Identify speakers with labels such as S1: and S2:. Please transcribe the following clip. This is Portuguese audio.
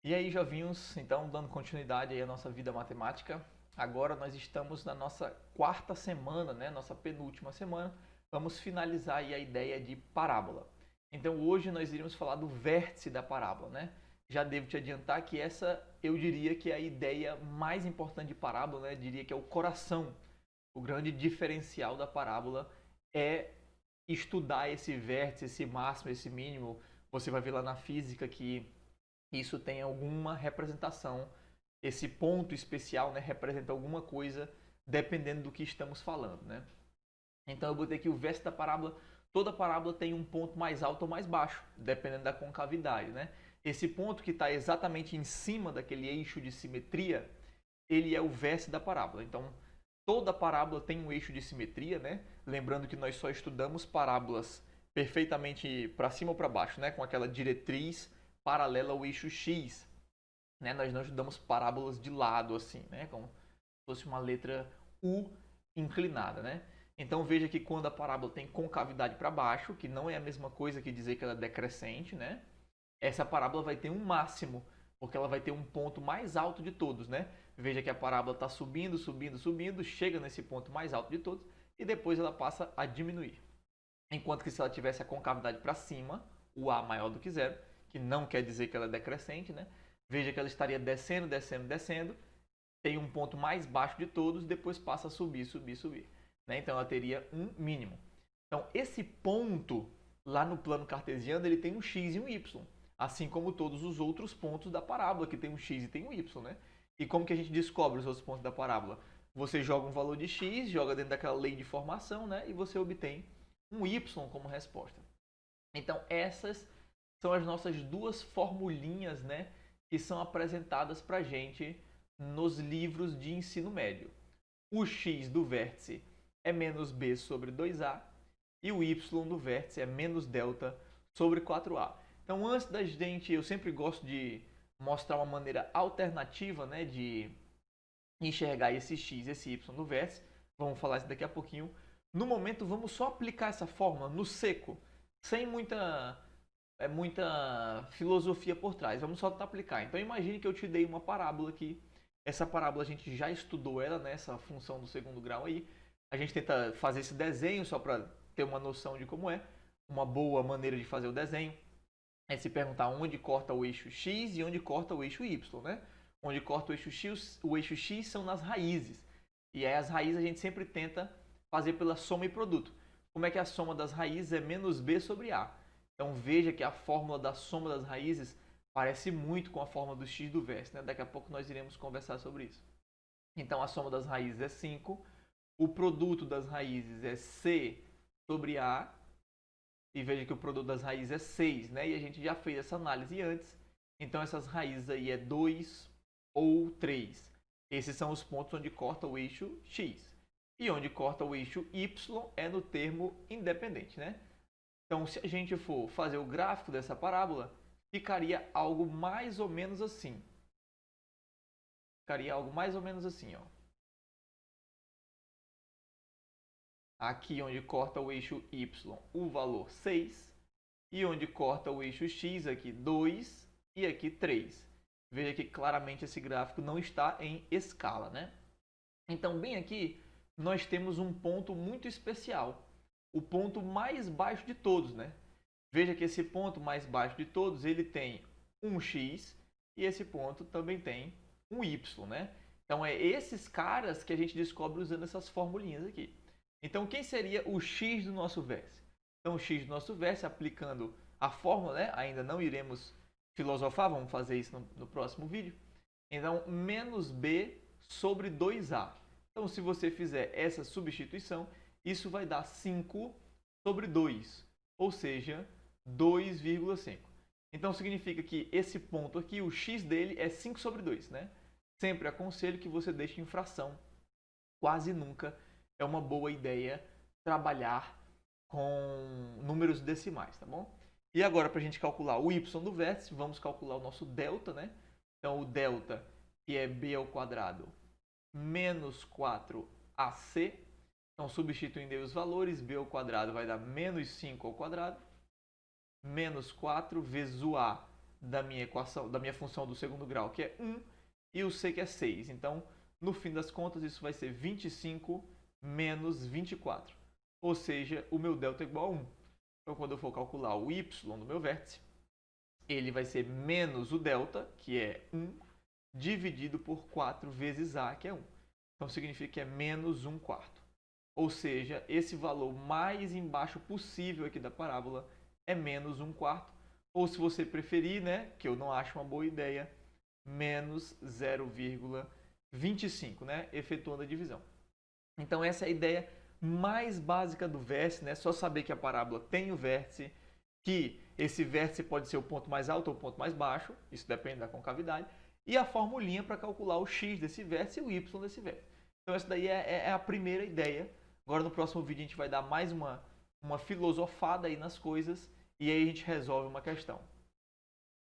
S1: E aí, jovinhos, então dando continuidade aí à nossa vida matemática, agora nós estamos na nossa quarta semana, né? Nossa penúltima semana. Vamos finalizar aí a ideia de parábola. Então hoje nós iremos falar do vértice da parábola, né? Já devo te adiantar que essa eu diria que é a ideia mais importante de parábola, né? Eu diria que é o coração, o grande diferencial da parábola é estudar esse vértice, esse máximo, esse mínimo. Você vai ver lá na física que isso tem alguma representação, esse ponto especial, né, representa alguma coisa dependendo do que estamos falando, né? Então eu botei aqui o vértice da parábola, toda parábola tem um ponto mais alto ou mais baixo, dependendo da concavidade, né? Esse ponto que está exatamente em cima daquele eixo de simetria, ele é o vértice da parábola. Então toda parábola tem um eixo de simetria, né? Lembrando que nós só estudamos parábolas perfeitamente para cima ou para baixo, né? Com aquela diretriz paralela ao eixo X, né? Nós não estudamos parábolas de lado assim, né? Como se fosse uma letra U inclinada, né? Então veja que quando a parábola tem concavidade para baixo, que não é a mesma coisa que dizer que ela é decrescente, né? Essa parábola vai ter um máximo, porque ela vai ter um ponto mais alto de todos, né? Veja que a parábola está subindo, subindo, subindo, chega nesse ponto mais alto de todos e depois ela passa a diminuir. Enquanto que se ela tivesse a concavidade para cima, o A maior do que zero, que não quer dizer que ela é decrescente, né? Veja que ela estaria descendo, descendo, descendo, tem um ponto mais baixo de todos, depois passa a subir, subir, subir. Né? Então ela teria um mínimo. Então esse ponto lá no plano cartesiano ele tem um x e um y, assim como todos os outros pontos da parábola que tem um x e tem um y, né? E como que a gente descobre os outros pontos da parábola? Você joga um valor de x, joga dentro daquela lei de formação, né? E você obtém um y como resposta. Então essas são as nossas duas formulinhas, né, que são apresentadas para a gente nos livros de ensino médio. O x do vértice é menos b sobre 2a e o y do vértice é menos delta sobre 4a. Então antes da gente, eu sempre gosto de mostrar uma maneira alternativa, né, de enxergar esse x, esse y no vértice. Vamos falar isso daqui a pouquinho. No momento, vamos só aplicar essa fórmula no seco, sem muita filosofia por trás. Vamos só aplicar. Então imagine que eu te dei uma parábola aqui. Essa parábola a gente já estudou ela, né? Essa função do segundo grau aí. A gente tenta fazer esse desenho só para ter uma noção de como é. Uma boa maneira de fazer o desenho é se perguntar onde corta o eixo X e onde corta o eixo Y, né? Onde corta o eixo X são nas raízes. E aí as raízes a gente sempre tenta fazer pela soma e produto. Como é que a soma das raízes é menos b sobre a? Então veja que a fórmula da soma das raízes parece muito com a fórmula do x do vértice, né? Daqui a pouco nós iremos conversar sobre isso. Então a soma das raízes é 5, o produto das raízes é c sobre a, e veja que o produto das raízes é 6, né? E a gente já fez essa análise antes. Então essas raízes aí é 2 ou 3. Esses são os pontos onde corta o eixo x. E onde corta o eixo y é no termo independente, né? Então se a gente for fazer o gráfico dessa parábola, ficaria algo mais ou menos assim. Ficaria algo mais ou menos assim, ó. Aqui onde corta o eixo y, o valor 6. E onde corta o eixo x, aqui 2 e aqui 3. Veja que claramente esse gráfico não está em escala, né? Então, bem aqui, nós temos um ponto muito especial. O ponto mais baixo de todos, né? Veja que esse ponto mais baixo de todos, ele tem um x e esse ponto também tem um y, né? Então, é esses caras que a gente descobre usando essas formulinhas aqui. Então, quem seria o x do nosso vértice? Então, o x do nosso vértice, aplicando a fórmula, né? Ainda não iremos filosofar, vamos fazer isso no próximo vídeo. Então, menos b sobre 2a. Então, se você fizer essa substituição, isso vai dar 5 sobre 2, ou seja, 2,5. Então, significa que esse ponto aqui, o x dele é 5 sobre 2, né? Sempre aconselho que você deixe em fração. Quase nunca é uma boa ideia trabalhar com números decimais, tá bom? E agora, para a gente calcular o y do vértice, vamos calcular o nosso delta, né? Então, o delta, que é b ao quadrado menos 4ac. Então, substituindo aí os valores, b ao quadrado vai dar menos 5 ao quadrado, menos 4 vezes o a da minha equação, da minha função do segundo grau, que é 1, e o c, que é 6. Então, no fim das contas, isso vai ser 25 menos 24. Ou seja, o meu delta é igual a 1. Então, quando eu for calcular o y do meu vértice, ele vai ser menos o delta, que é 1, dividido por 4 vezes a, que é 1. Então, significa que é menos 1 quarto. Ou seja, esse valor mais embaixo possível aqui da parábola é menos 1 quarto. Ou, se você preferir, né, que eu não acho uma boa ideia, menos 0,25, né, efetuando a divisão. Então, essa é a ideia mais básica do vértice, né? Só saber que a parábola tem o vértice, que esse vértice pode ser o ponto mais alto ou o ponto mais baixo, isso depende da concavidade, e a formulinha para calcular o x desse vértice e o y desse vértice. Então, essa daí é a primeira ideia. Agora, no próximo vídeo, a gente vai dar mais uma filosofada aí nas coisas e aí a gente resolve uma questão.